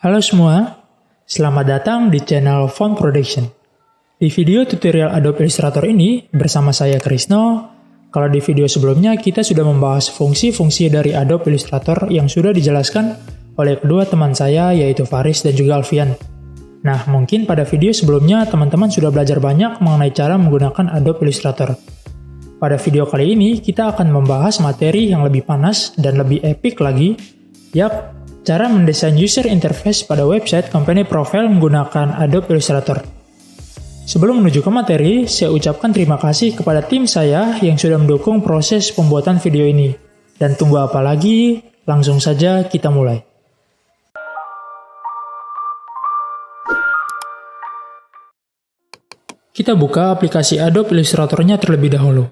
Halo semua, selamat datang di channel Font Production. Di video tutorial Adobe Illustrator ini, bersama saya Krisno. Kalau di video sebelumnya, kita sudah membahas fungsi-fungsi dari Adobe Illustrator yang sudah dijelaskan oleh kedua teman saya, yaitu Faris dan juga Alfian. Nah, mungkin pada video sebelumnya, teman-teman sudah belajar banyak mengenai cara menggunakan Adobe Illustrator. Pada video kali ini, kita akan membahas materi yang lebih panas dan lebih epic lagi. Yap, cara mendesain user interface pada website company profile menggunakan Adobe Illustrator. Sebelum menuju ke materi, saya ucapkan terima kasih kepada tim saya yang sudah mendukung proses pembuatan video ini. Dan tunggu apa lagi, langsung saja kita mulai. Kita buka aplikasi Adobe Illustrator-nya terlebih dahulu.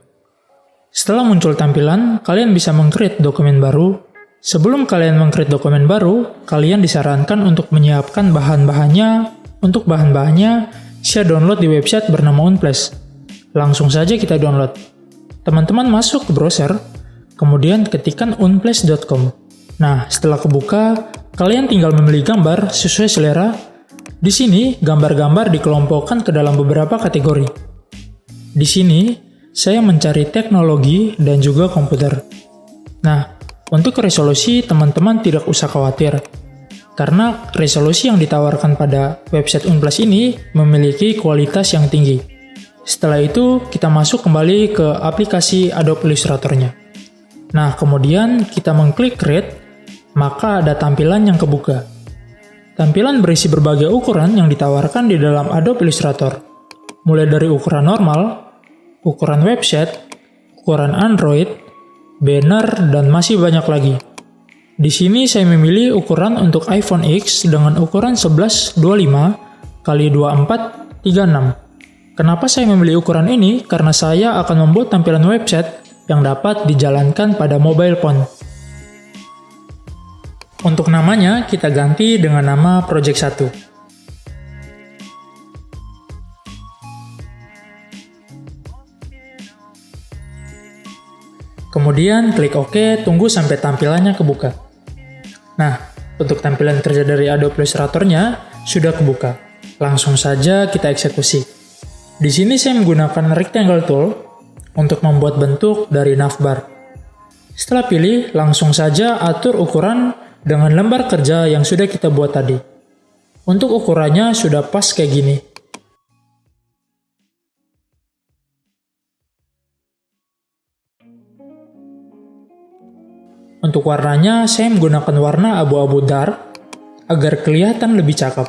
Setelah muncul tampilan, kalian bisa meng-create dokumen baru. Sebelum kalian meng-create dokumen baru, kalian disarankan untuk menyiapkan bahan-bahannya. Untuk bahan-bahannya, saya download di website bernama Unplace. Langsung saja kita download. Teman-teman masuk ke browser, kemudian ketikkan unplace.com. Nah, setelah kebuka, kalian tinggal memilih gambar sesuai selera. Di sini, gambar-gambar dikelompokkan ke dalam beberapa kategori. Di sini, saya mencari teknologi dan juga komputer. Nah, untuk resolusi, teman-teman tidak usah khawatir. Karena resolusi yang ditawarkan pada website Unplace ini memiliki kualitas yang tinggi. Setelah itu, kita masuk kembali ke aplikasi Adobe Illustrator-nya. Nah, kemudian kita mengklik Create, maka ada tampilan yang kebuka. Tampilan berisi berbagai ukuran yang ditawarkan di dalam Adobe Illustrator. Mulai dari ukuran normal, ukuran website, ukuran Android, banner, dan masih banyak lagi. Di sini saya memilih ukuran untuk iPhone X dengan ukuran 1125 x 2436. Kenapa saya memilih ukuran ini? Karena saya akan membuat tampilan website yang dapat dijalankan pada mobile phone. Untuk namanya, kita ganti dengan nama Project 1. Kemudian klik OK, tunggu sampai tampilannya kebuka. Nah, untuk tampilan kerja dari Adobe Illustrator-nya sudah kebuka. Langsung saja kita eksekusi. Di sini saya menggunakan Rectangle Tool untuk membuat bentuk dari navbar. Setelah pilih, langsung saja atur ukuran dengan lembar kerja yang sudah kita buat tadi. Untuk ukurannya sudah pas kayak gini. Untuk warnanya, saya menggunakan warna abu-abu dark agar kelihatan lebih cakep.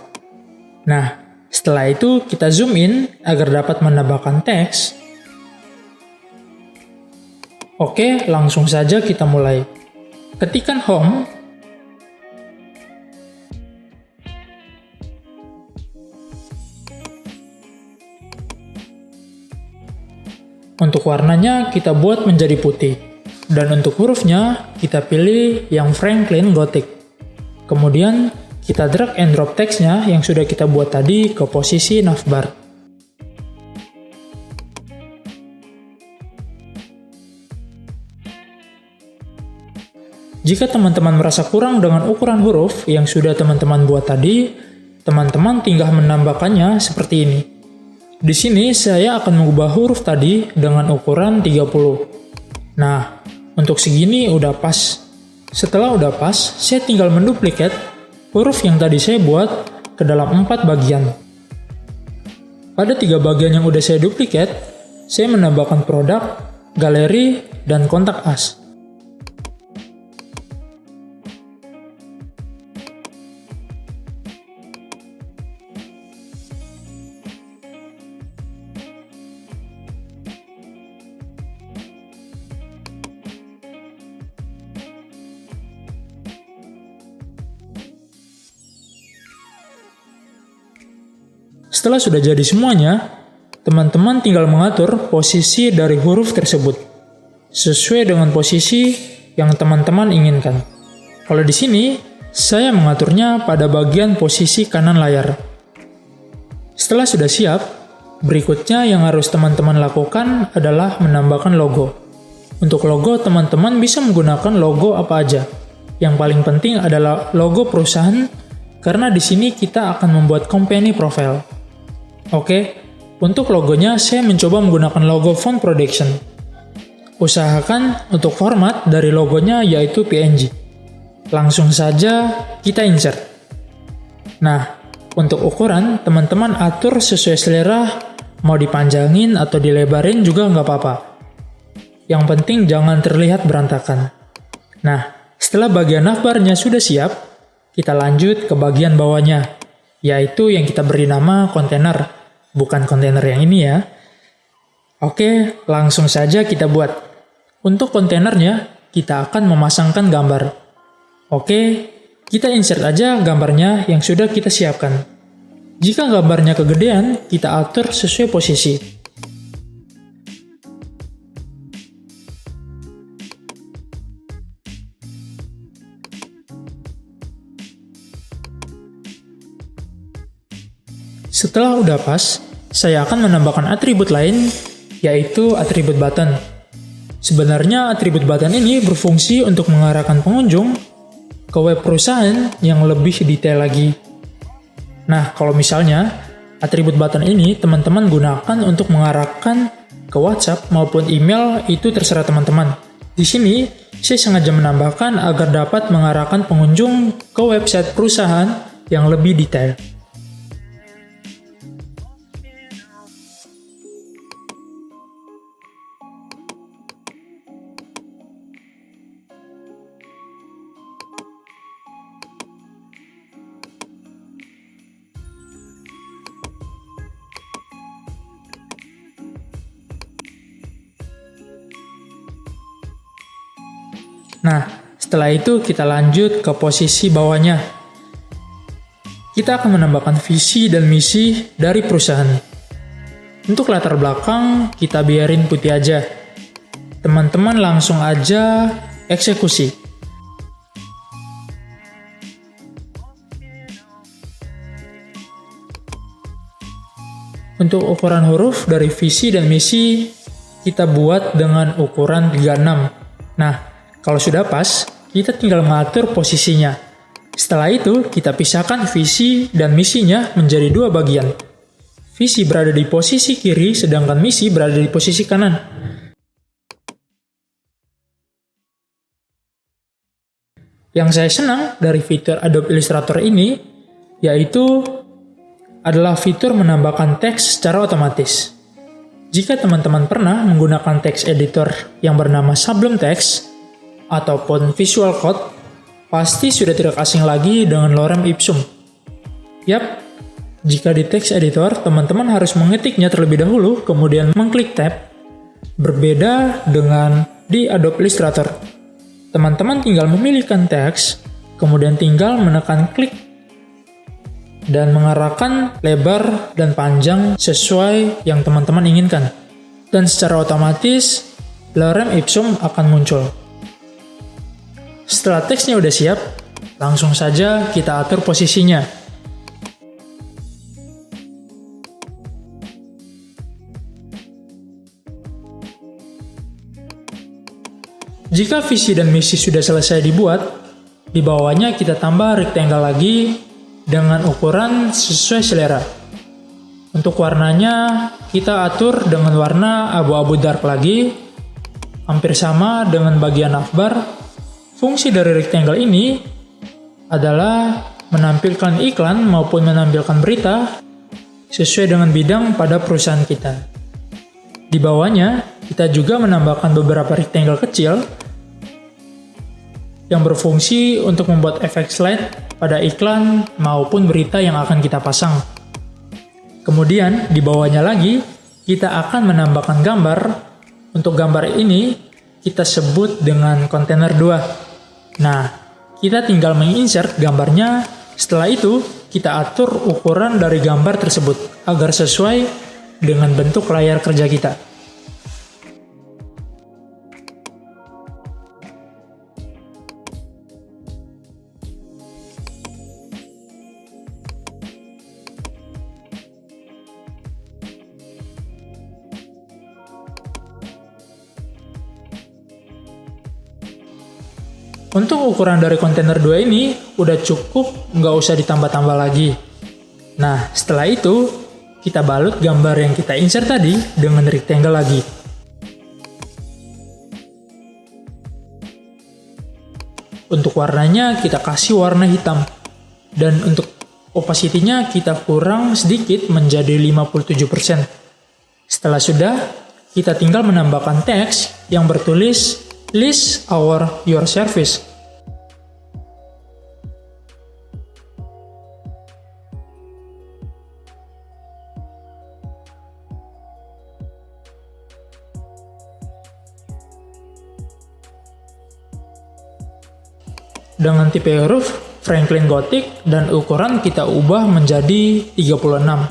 Nah, setelah itu kita zoom in agar dapat menambahkan teks. Oke, langsung saja kita mulai. Ketikkan home. Untuk warnanya kita buat menjadi putih. Dan untuk hurufnya, kita pilih yang Franklin Gothic. Kemudian, kita drag and drop teksnya yang sudah kita buat tadi ke posisi navbar. Jika teman-teman merasa kurang dengan ukuran huruf yang sudah teman-teman buat tadi, teman-teman tinggal menambahkannya seperti ini. Di sini, saya akan mengubah huruf tadi dengan ukuran 30. Nah, untuk segini udah pas. Setelah udah pas, saya tinggal menduplikat huruf yang tadi saya buat ke dalam 4 bagian. Pada 3 bagian yang udah saya duplikat, saya menambahkan produk, galeri, dan kontak us. Setelah sudah jadi semuanya, teman-teman tinggal mengatur posisi dari huruf tersebut sesuai dengan posisi yang teman-teman inginkan. Kalau di sini, saya mengaturnya pada bagian posisi kanan layar. Setelah sudah siap, berikutnya yang harus teman-teman lakukan adalah menambahkan logo. Untuk logo, teman-teman bisa menggunakan logo apa aja. Yang paling penting adalah logo perusahaan karena di sini kita akan membuat company profile. Oke, untuk logonya saya mencoba menggunakan logo font protection. Usahakan untuk format dari logonya yaitu PNG. Langsung saja kita insert. Nah, untuk ukuran teman-teman atur sesuai selera, mau dipanjangin atau dilebarin juga nggak apa-apa. Yang penting jangan terlihat berantakan. Nah, setelah bagian navbarnya sudah siap, kita lanjut ke bagian bawahnya, yaitu yang kita beri nama kontainer, bukan kontainer yang ini ya. Oke, langsung saja kita buat. Untuk kontainernya, kita akan memasangkan gambar. Oke, kita insert aja gambarnya yang sudah kita siapkan. Jika gambarnya kegedean, kita atur sesuai posisi. Setelah udah pas, saya akan menambahkan atribut lain, yaitu atribut button. Sebenarnya atribut button ini berfungsi untuk mengarahkan pengunjung ke web perusahaan yang lebih detail lagi. Nah, kalau misalnya atribut button ini teman-teman gunakan untuk mengarahkan ke WhatsApp maupun email, itu terserah teman-teman. Di sini, saya sengaja menambahkan agar dapat mengarahkan pengunjung ke website perusahaan yang lebih detail. Nah, setelah itu kita lanjut ke posisi bawahnya. Kita akan menambahkan visi dan misi dari perusahaan. Untuk latar belakang, kita biarin putih aja. Teman-teman langsung aja eksekusi. Untuk ukuran huruf dari visi dan misi, kita buat dengan ukuran 36. Nah, kalau sudah pas, kita tinggal mengatur posisinya. Setelah itu, kita pisahkan visi dan misinya menjadi dua bagian. Visi berada di posisi kiri, sedangkan misi berada di posisi kanan. Yang saya senang dari fitur Adobe Illustrator ini, yaitu adalah fitur menambahkan teks secara otomatis. Jika teman-teman pernah menggunakan teks editor yang bernama Sublime Text, ataupun Visual Code, pasti sudah tidak asing lagi dengan lorem ipsum. Yap, jika di text editor, teman-teman harus mengetiknya terlebih dahulu, kemudian mengklik tab. Berbeda dengan di Adobe Illustrator. Teman-teman tinggal memilihkan teks, kemudian tinggal menekan klik, dan mengarahkan lebar dan panjang sesuai yang teman-teman inginkan. Dan secara otomatis, lorem ipsum akan muncul. Setelah teksnya udah siap, langsung saja kita atur posisinya. Jika visi dan misi sudah selesai dibuat, di bawahnya kita tambah rectangle lagi dengan ukuran sesuai selera. Untuk warnanya, kita atur dengan warna abu-abu dark lagi, hampir sama dengan bagian navbar. Fungsi dari rectangle ini adalah menampilkan iklan maupun menampilkan berita sesuai dengan bidang pada perusahaan kita. Di bawahnya, kita juga menambahkan beberapa rectangle kecil yang berfungsi untuk membuat efek slide pada iklan maupun berita yang akan kita pasang. Kemudian, di bawahnya lagi, kita akan menambahkan gambar. Untuk gambar ini, kita sebut dengan kontainer 2. Nah, kita tinggal menginsert gambarnya. Setelah itu, kita atur ukuran dari gambar tersebut agar sesuai dengan bentuk layar kerja kita. Untuk ukuran dari kontainer 2 ini, udah cukup, nggak usah ditambah-tambah lagi. Nah, setelah itu, kita balut gambar yang kita insert tadi dengan rectangle lagi. Untuk warnanya, kita kasih warna hitam. Dan untuk opacity-nya, kita kurang sedikit menjadi 57%. Setelah sudah, kita tinggal menambahkan teks yang bertulis list your service. Dengan tipe huruf Franklin Gothic dan ukuran kita ubah menjadi 36.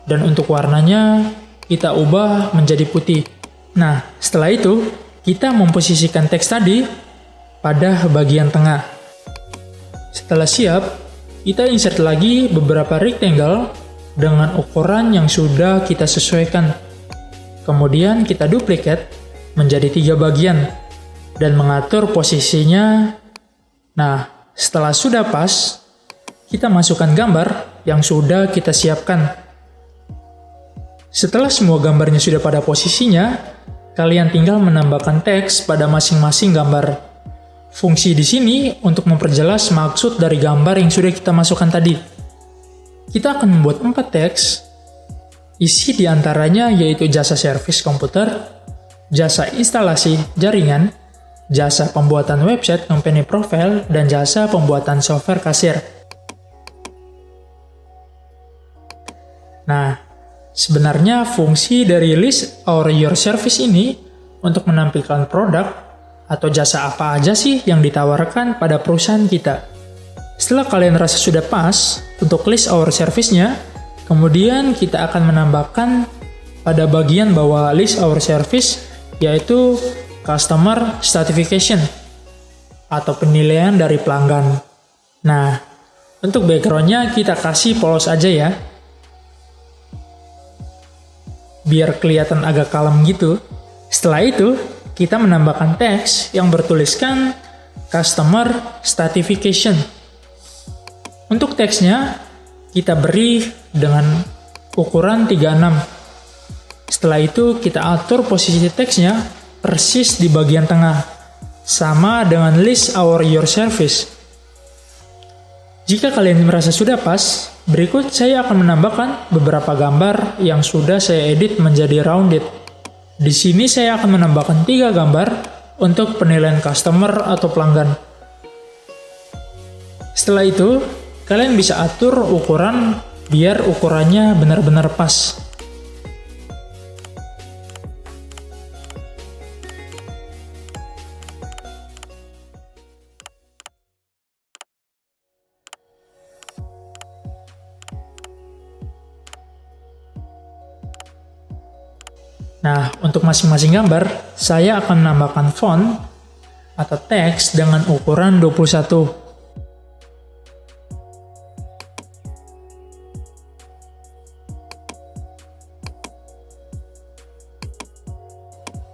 Dan untuk warnanya kita ubah menjadi putih. Nah, setelah itu kita memposisikan teks tadi pada bagian tengah. Setelah siap, kita insert lagi beberapa rectangle dengan ukuran yang sudah kita sesuaikan. Kemudian kita duplicate menjadi 3 bagian dan mengatur posisinya. Nah, setelah sudah pas, kita masukkan gambar yang sudah kita siapkan. Setelah semua gambarnya sudah pada posisinya, kalian tinggal menambahkan teks pada masing-masing gambar. Fungsi di sini untuk memperjelas maksud dari gambar yang sudah kita masukkan tadi. Kita akan membuat 4 teks, isi diantaranya yaitu jasa servis komputer, jasa instalasi jaringan, jasa pembuatan website company profile, dan jasa pembuatan software kasir. Nah, sebenarnya fungsi dari list your service ini untuk menampilkan produk atau jasa apa aja sih yang ditawarkan pada perusahaan kita. Setelah kalian rasa sudah pas untuk list our service-nya, kemudian kita akan menambahkan pada bagian bawah list our service yaitu customer stratification atau penilaian dari pelanggan. Nah, untuk background-nya kita kasih polos aja ya, biar kelihatan agak kalem gitu. Setelah itu, kita menambahkan teks yang bertuliskan customer stratification. Untuk teksnya, kita beri dengan ukuran 36. Setelah itu, kita atur posisi teksnya persis di bagian tengah, sama dengan list your service. Jika kalian merasa sudah pas, berikut saya akan menambahkan beberapa gambar yang sudah saya edit menjadi rounded. Di sini saya akan menambahkan 3 gambar untuk penilaian customer atau pelanggan. Setelah itu, kalian bisa atur ukuran biar ukurannya benar-benar pas. Nah, untuk masing-masing gambar, saya akan menambahkan font atau teks dengan ukuran 21.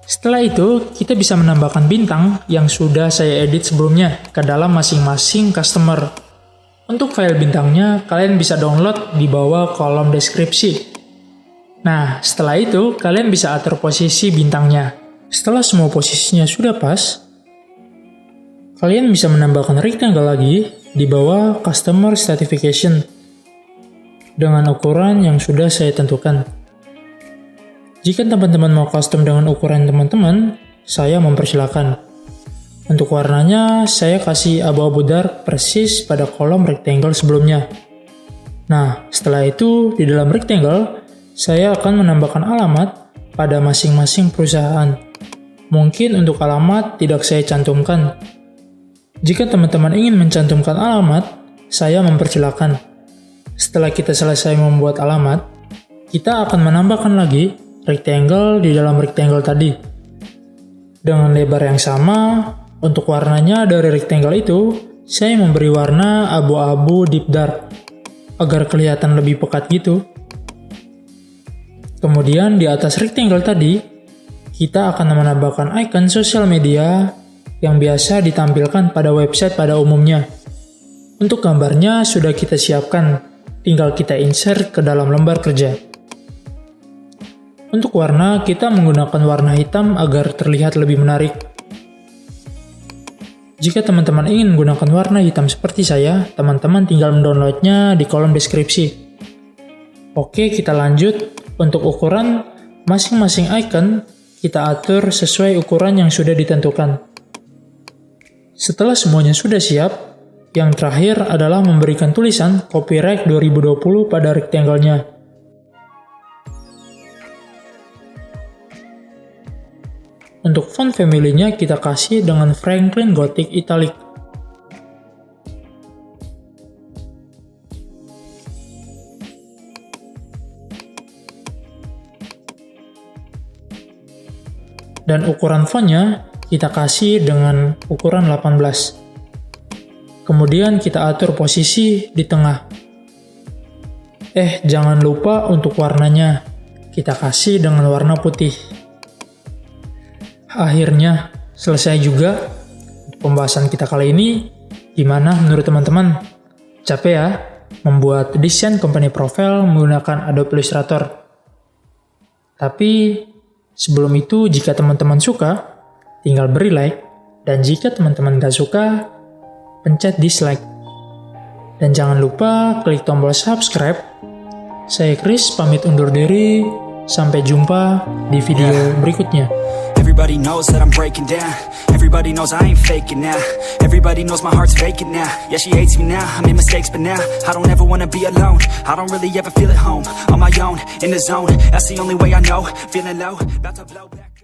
Setelah itu, kita bisa menambahkan bintang yang sudah saya edit sebelumnya ke dalam masing-masing customer. Untuk file bintangnya, kalian bisa download di bawah kolom deskripsi. Nah, setelah itu, kalian bisa atur posisi bintangnya. Setelah semua posisinya sudah pas, kalian bisa menambahkan rectangle lagi di bawah customer stratification dengan ukuran yang sudah saya tentukan. Jika teman-teman mau custom dengan ukuran teman-teman, saya mempersilahkan. Untuk warnanya, saya kasih abu-abu dark persis pada kolom rectangle sebelumnya. Nah, setelah itu, di dalam rectangle, saya akan menambahkan alamat pada masing-masing perusahaan. Mungkin untuk alamat tidak saya cantumkan. Jika teman-teman ingin mencantumkan alamat, saya mempersilahkan. Setelah kita selesai membuat alamat, kita akan menambahkan lagi rectangle di dalam rectangle tadi. Dengan lebar yang sama, untuk warnanya dari rectangle itu, saya memberi warna abu-abu deep dark, agar kelihatan lebih pekat gitu. Kemudian di atas rectangle tadi, kita akan menambahkan icon sosial media yang biasa ditampilkan pada website pada umumnya. Untuk gambarnya sudah kita siapkan, tinggal kita insert ke dalam lembar kerja. Untuk warna, kita menggunakan warna hitam agar terlihat lebih menarik. Jika teman-teman ingin menggunakan warna hitam seperti saya, teman-teman tinggal mendownloadnya di kolom deskripsi. Oke, kita lanjut. Untuk ukuran, masing-masing icon kita atur sesuai ukuran yang sudah ditentukan. Setelah semuanya sudah siap, yang terakhir adalah memberikan tulisan copyright 2020 pada rectangle-nya. Untuk font family-nya kita kasih dengan Franklin Gothic Italic. Dan ukuran fontnya kita kasih dengan ukuran 18. Kemudian kita atur posisi di tengah. Jangan lupa untuk warnanya, kita kasih dengan warna putih. Akhirnya selesai juga pembahasan kita kali ini. Gimana menurut teman-teman? Capek ya membuat desain company profile menggunakan Adobe Illustrator. Tapi sebelum itu, jika teman-teman suka, tinggal beri like. Dan jika teman-teman gak suka, pencet dislike. Dan jangan lupa klik tombol subscribe. Saya Chris pamit undur diri. Sampai jumpa di video berikutnya. Everybody knows that I'm breaking down. Everybody knows I ain't faking now. Everybody knows my heart's vacant now. Yeah, she hates me now, I made mistakes but now I don't ever wanna be alone. I don't really ever feel at home. On my own, in the zone, that's the only way I know. Feeling low, about to blow back.